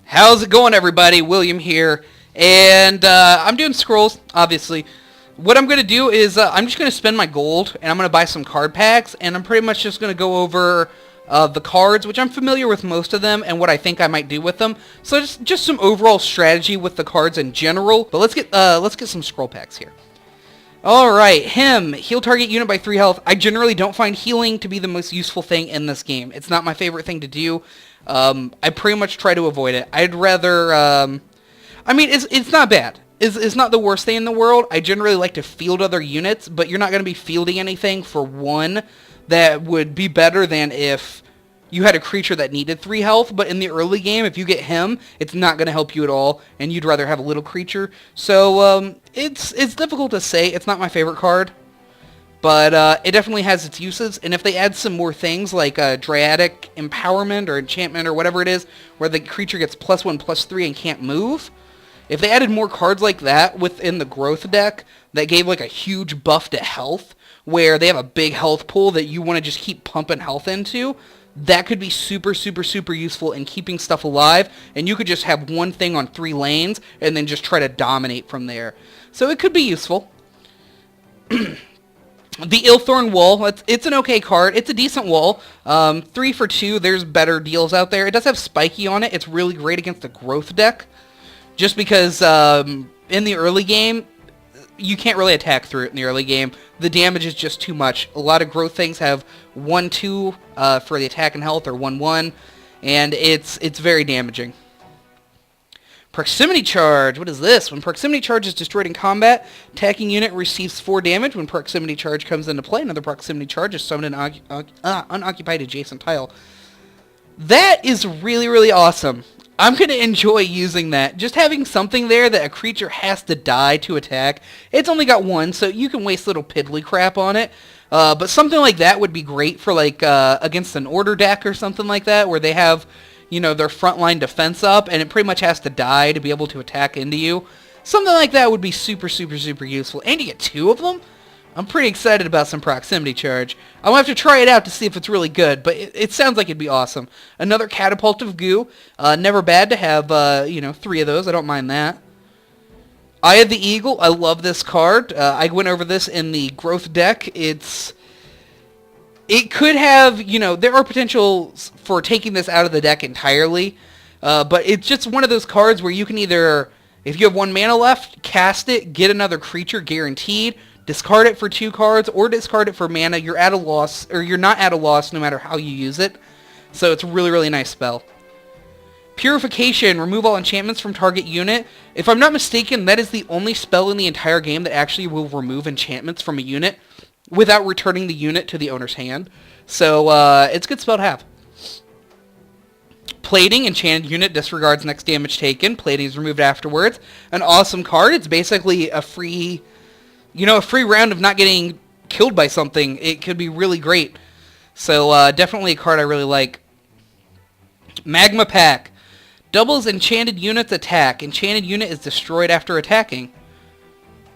How's it going, everybody? William here, and I'm doing scrolls, obviously. What I'm going to do is I'm just going to spend my gold, and I'm going to buy some card packs, and I'm pretty much just going to go over the cards, which I'm familiar with most of them, and what I think I might do with them. So just some overall strategy with the cards in general. But let's get some scroll packs here. Alright, him. Heal target unit by 3 health. I generally don't find healing to be the most useful thing in this game. It's not my favorite thing to do. I pretty much try to avoid it. I'd rather, I mean, it's not bad. It's not the worst thing in the world. I generally like to field other units, but you're not going to be fielding anything for one that would be better than if you had a creature that needed 3 health, but in the early game, if you get him, it's not going to help you at all, and you'd rather have a little creature. So, it's difficult to say. It's not my favorite card, but it definitely has its uses, and if they add some more things like Dryatic Empowerment or Enchantment or whatever it is, where the creature gets +1/+3 and can't move, if they added more cards like that within the growth deck that gave like a huge buff to health, where they have a big health pool that you want to just keep pumping health into, that could be super, super, super useful in keeping stuff alive, and you could just have one thing on 3 lanes and then just try to dominate from there. So it could be useful. The Ilthorn Wall, it's an okay card. It's a decent wall. 3 for 2, there's better deals out there. It does have Spiky on it. It's really great against the growth deck, just because in the early game, you can't really attack through it in the early game. The damage is just too much. A lot of growth things have 1/2 for the attack and health, or 1/1, and it's very damaging. Proximity Charge. What is this? When Proximity Charge is destroyed in combat, attacking unit receives 4 damage. When Proximity Charge comes into play, another Proximity Charge is summoned in unoccupied adjacent tile. That is really, really awesome. I'm going to enjoy using that. Just having something there that a creature has to die to attack. It's only got 1, so you can waste little piddly crap on it. But something like that would be great for, like, against an order deck or something like that, where they have, you know, their frontline defense up, and it pretty much has to die to be able to attack into you. Something like that would be super, super, super useful. And you get 2 of them? I'm pretty excited about some Proximity Charge. I'll have to try it out to see if it's really good, but it sounds like it'd be awesome. Another Catapult of Goo. Never bad to have, 3 of those. I don't mind that. Eye of the Eagle. I love this card. I went over this in the growth deck. It could have, there are potentials for taking this out of the deck entirely, but it's just one of those cards where you can either, if you have 1 mana left, cast it, get another creature guaranteed, discard it for 2 cards, or discard it for mana. You're at a loss, or you're not at a loss no matter how you use it. So it's a really, really nice spell. Purification. Remove all enchantments from target unit. If I'm not mistaken, that is the only spell in the entire game that actually will remove enchantments from a unit without returning the unit to the owner's hand. So it's a good spell to have. Plating. Enchanted unit disregards next damage taken. Plating is removed afterwards. An awesome card. It's basically a free round of not getting killed by something. It could be really great. So, definitely a card I really like. Magma Pack. Doubles enchanted unit's attack. Enchanted unit is destroyed after attacking.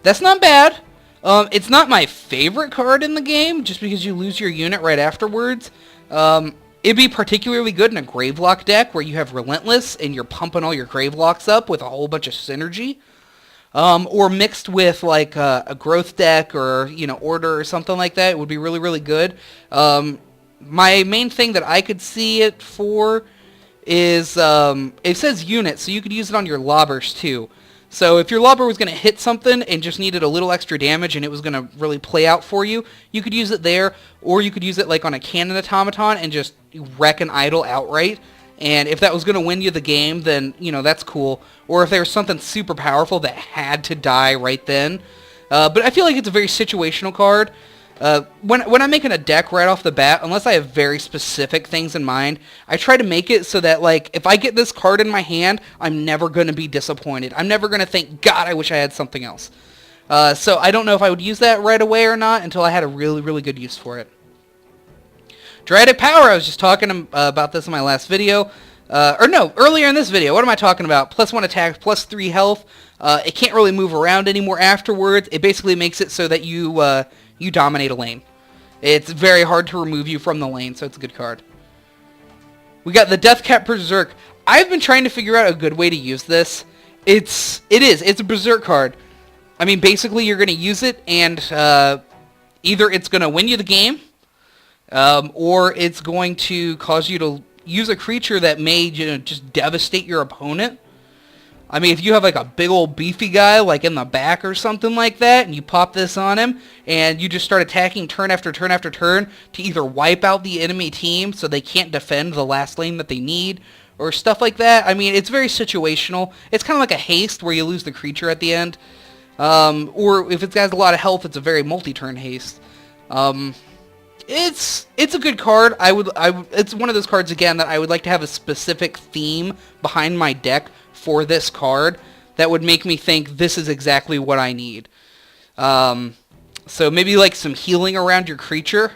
That's not bad. It's not my favorite card in the game, just because you lose your unit right afterwards. It'd be particularly good in a Gravelock deck, where you have Relentless, and you're pumping all your Gravelocks up with a whole bunch of synergy. Or mixed with like a growth deck or order or something like that. It would be really, really good. My main thing that I could see it for is it says unit, so you could use it on your lobbers too. So if your lobber was going to hit something and just needed a little extra damage and it was going to really play out for you, you could use it there, or you could use it like on a cannon automaton and just wreck an idol outright. And if that was going to win you the game, then, that's cool. Or if there was something super powerful that had to die right then. But I feel like it's a very situational card. When I'm making a deck right off the bat, unless I have very specific things in mind, I try to make it so that, like, if I get this card in my hand, I'm never going to be disappointed. I'm never going to think, God, I wish I had something else. So I don't know if I would use that right away or not until I had a really, really good use for it. Dryatic Power, I was just talking about this in my last video. Earlier in this video. What am I talking about? +1 attack, +3 health. It can't really move around anymore afterwards. It basically makes it so that you dominate a lane. It's very hard to remove you from the lane, so it's a good card. We got the Deathcap Berserk. I've been trying to figure out a good way to use this. It's a Berserk card. I mean, basically, you're going to use it, and either it's going to win you the game, or it's going to cause you to use a creature that may just devastate your opponent. I mean, if you have like a big old beefy guy like in the back or something like that, and you pop this on him, and you just start attacking turn after turn after turn to either wipe out the enemy team so they can't defend the last lane that they need, or stuff like that. I mean, it's very situational. It's kind of like a haste where you lose the creature at the end. Or if it has a lot of health, it's a very multi-turn haste. It's a good card. It's one of those cards, again, that I would like to have a specific theme behind my deck for this card that would make me think this is exactly what I need. So maybe like some healing around your creature,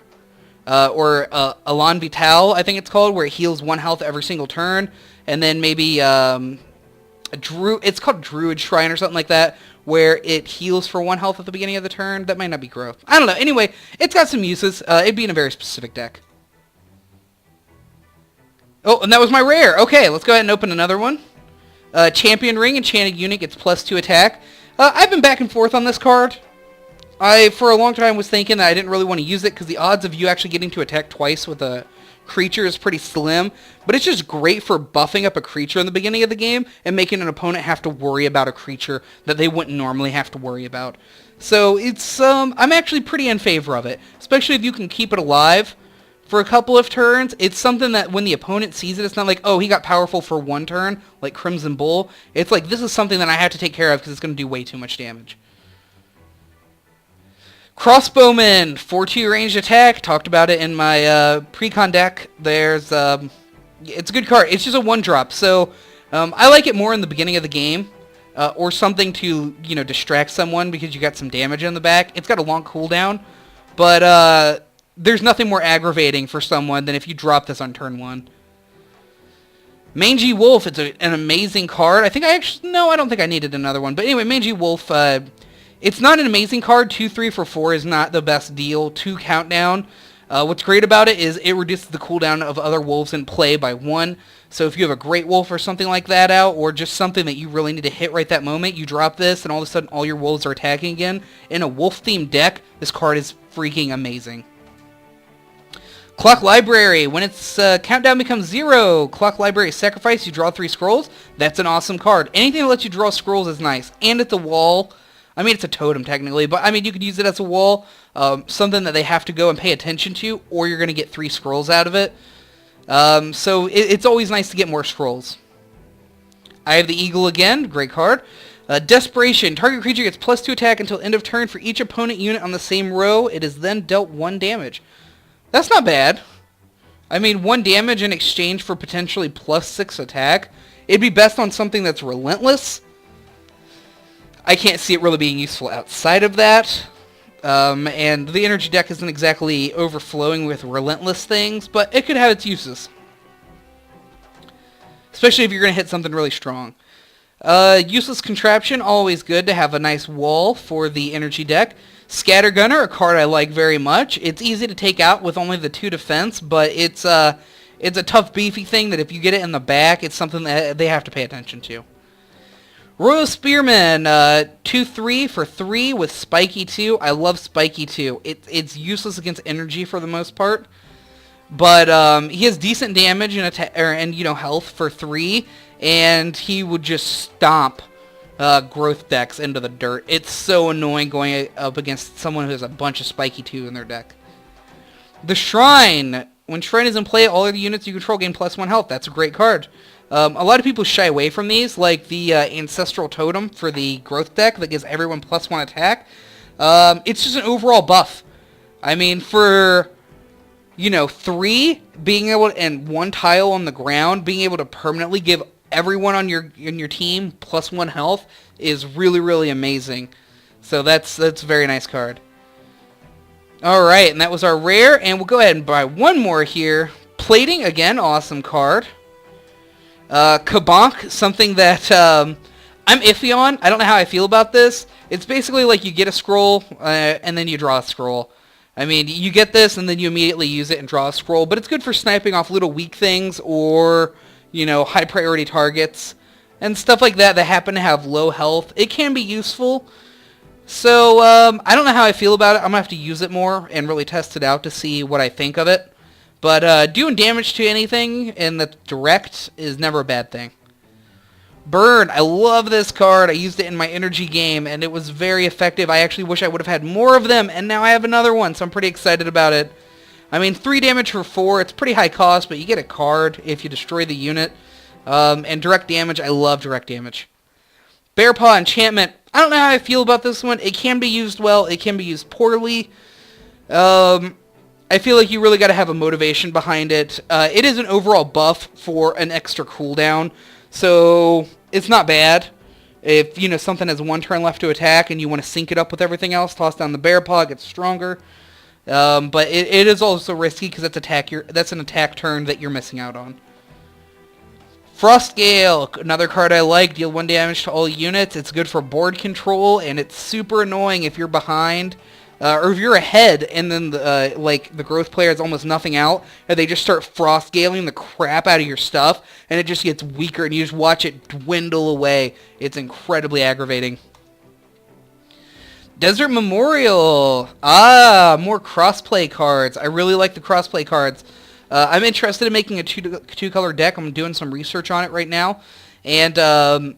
or Elan Vital, I think it's called, where it heals 1 health every single turn, and then maybe it's called Druid Shrine or something like that, where it heals for 1 health at the beginning of the turn. That might not be growth. I don't know. Anyway, it's got some uses. It'd be in a very specific deck. Oh, and that was my rare. Okay, let's go ahead and open another one. Champion Ring, Enchanted Unit gets +2 attack. I've been back and forth on this card. I, for a long time, was thinking that I didn't really want to use it because the odds of you actually getting to attack twice with a creature is pretty slim, but it's just great for buffing up a creature in the beginning of the game and making an opponent have to worry about a creature that they wouldn't normally have to worry about. So it's I'm actually pretty in favor of it, especially if you can keep it alive for a couple of turns. It's something that when the opponent sees it, it's not like, oh, he got powerful for 1 turn, like Crimson Bull. It's like, this is something that I have to take care of because it's going to do way too much damage. Crossbowman, 4-2 ranged attack. Talked about it in my pre-con deck. It's a good card. It's just a 1-drop, so I like it more in the beginning of the game, or something to distract someone because you got some damage in the back. It's got a long cooldown, but there's nothing more aggravating for someone than if you drop this on turn 1. Mangy Wolf, it's an amazing card. I don't think I needed another one. But anyway, Mangy Wolf, it's not an amazing card. 2, 3 for 4 is not the best deal. 2 countdown. What's great about it is it reduces the cooldown of other wolves in play by 1. So if you have a Great Wolf or something like that out, or just something that you really need to hit right that moment, you drop this, and all of a sudden all your wolves are attacking again. In a wolf-themed deck, this card is freaking amazing. Clock Library. When its countdown becomes 0, Clock Library sacrifice, you draw 3 scrolls. That's an awesome card. Anything that lets you draw scrolls is nice. And it's a wall. I mean, it's a totem technically, but I mean, you could use it as a wall. Something that they have to go and pay attention to, or you're going to get 3 scrolls out of it. So it's always nice to get more scrolls. I have the Eagle again. Great card. Desperation. Target creature gets +2 attack until end of turn for each opponent unit on the same row. It is then dealt 1 damage. That's not bad. I mean, 1 damage in exchange for potentially +6 attack. It'd be best on something that's relentless. I can't see it really being useful outside of that. And the energy deck isn't exactly overflowing with relentless things, but it could have its uses. Especially if you're going to hit something really strong. Useless Contraption, always good to have a nice wall for the energy deck. Scattergunner, a card I like very much. It's easy to take out with only the 2 defense, but it's a tough, beefy thing that if you get it in the back, it's something that they have to pay attention to. Royal Spearman, 2-3 for 3 with Spiky 2. I love Spiky 2. It's useless against energy for the most part, but he has decent damage and health for 3, and he would just stomp growth decks into the dirt. It's so annoying going up against someone who has a bunch of Spiky 2 in their deck. The Shrine. When Shrine is in play, all of the units you control gain +1 health. That's a great card. A lot of people shy away from these, like the Ancestral Totem for the growth deck that gives everyone +1 attack. It's just an overall buff. I mean, for 3 being able to, and 1 tile on the ground, being able to permanently give everyone on your team +1 health is really, really amazing. So that's a very nice card. Alright, and that was our rare, and we'll go ahead and buy one more here. Plating, again, awesome card. Kabonk, something that I'm iffy on. I don't know how I feel about this. It's basically like you get a scroll, and then you draw a scroll. I mean, you get this, and then you immediately use it and draw a scroll, but it's good for sniping off little weak things, or high priority targets and stuff like that that happen to have low health. It can be useful. So, I don't know how I feel about it. I'm going to have to use it more and really test it out to see what I think of it. But doing damage to anything in the direct is never a bad thing. Burn. I love this card. I used it in my energy game, and it was very effective. I actually wish I would have had more of them, and now I have another one, so I'm pretty excited about it. I mean, 3 damage for 4. It's pretty high cost, but you get a card if you destroy the unit. And direct damage. I love direct damage. Bear Paw Enchantment. I don't know how I feel about this one. It can be used well. It can be used poorly. I feel like you really got to have a motivation behind it. It is an overall buff for an extra cooldown, so it's not bad. If, something has 1 turn left to attack and you want to sync it up with everything else, toss down the Bear Paw, it gets stronger. But it is also risky because that's an attack turn that you're missing out on. Frost Gale, another card I like. Deal 1 damage to all units. It's good for board control, and it's super annoying if you're behind. Or if you're ahead and then the growth player has almost nothing out, and they just start frost scaling the crap out of your stuff, and it just gets weaker, and you just watch it dwindle away. It's incredibly aggravating. Desert Memorial. More crossplay cards. I really like the crossplay cards. I'm interested in making a two-color deck. I'm doing some research on it right now. And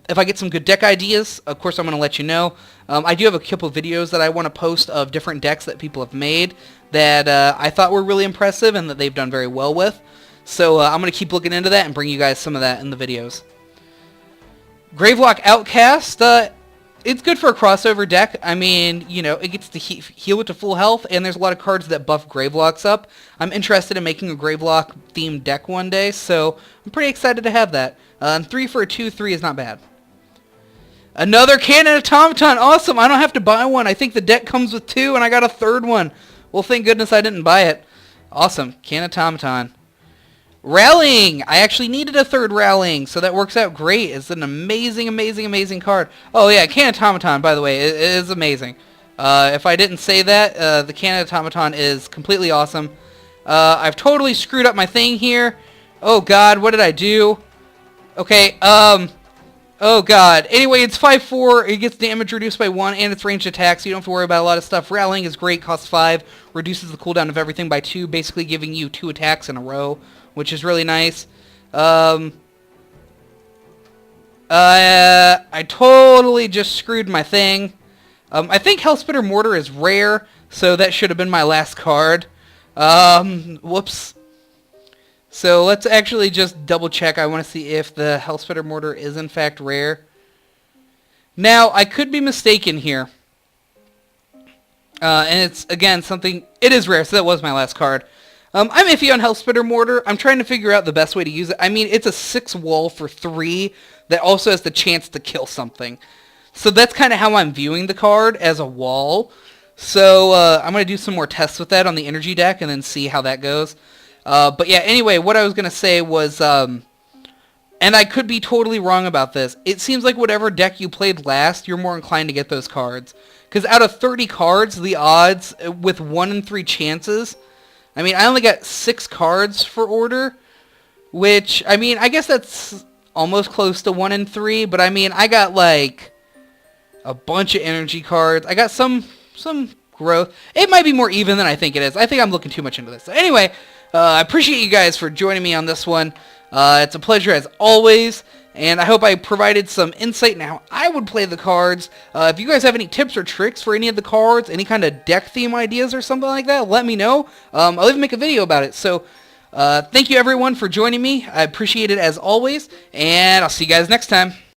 if I get some good deck ideas, of course I'm going to let you know. I do have a couple of videos that I want to post of different decks that people have made that I thought were really impressive and that they've done very well with. So I'm going to keep looking into that and bring you guys some of that in the videos. Gravelock Outcast. It's good for a crossover deck. I mean, it gets to heal it to full health, and there's a lot of cards that buff Gravelocks up. I'm interested in making a Gravelock-themed deck one day, so I'm pretty excited to have that. 3 for a 2/3 is not bad. Another Cannon Automaton. Awesome. I don't have to buy one. I think the deck comes with 2, and I got a 3rd one. Well, thank goodness I didn't buy it. Awesome. Cannon Automaton. Rallying! I actually needed a 3rd Rallying, so that works out great. It's an amazing, amazing, amazing card. Oh yeah, Cannon Automaton, by the way, it is amazing. If I didn't say that, the Cannon Automaton is completely awesome. I've totally screwed up my thing here. Oh god, what did I do? Okay, oh god. Anyway, it's 5/4, it gets damage reduced by 1, and it's ranged attack, so you don't have to worry about a lot of stuff. Rallying is great, costs 5, reduces the cooldown of everything by 2, basically giving you 2 attacks in a row, which is really nice. I totally just screwed my thing. I think Hellspitter Mortar is rare, so that should have been my last card. Whoops. So let's actually just double check. I want to see if the Hellspitter Mortar is in fact rare. Now, I could be mistaken here. And it's, again, something... It is rare, so that was my last card. I'm iffy on Hellspitter Mortar. I'm trying to figure out the best way to use it. I mean, it's a 6 wall for 3 that also has the chance to kill something. So that's kind of how I'm viewing the card, as a wall. So I'm going to do some more tests with that on the energy deck and then see how that goes. But yeah, anyway, what I was going to say was, and I could be totally wrong about this, it seems like whatever deck you played last, you're more inclined to get those cards. Because out of 30 cards, the odds, with 1 in 3 chances... I mean, I only got 6 cards for order, which, I mean, I guess that's almost close to 1 in 3, but I mean, I got, like, a bunch of energy cards. I got some growth. It might be more even than I think it is. I think I'm looking too much into this. So anyway, I appreciate you guys for joining me on this one. It's a pleasure as always, and I hope I provided some insight into how I would play the cards. If you guys have any tips or tricks for any of the cards, any kind of deck theme ideas or something like that, let me know. I'll even make a video about it. So, thank you everyone for joining me. I appreciate it as always, and I'll see you guys next time.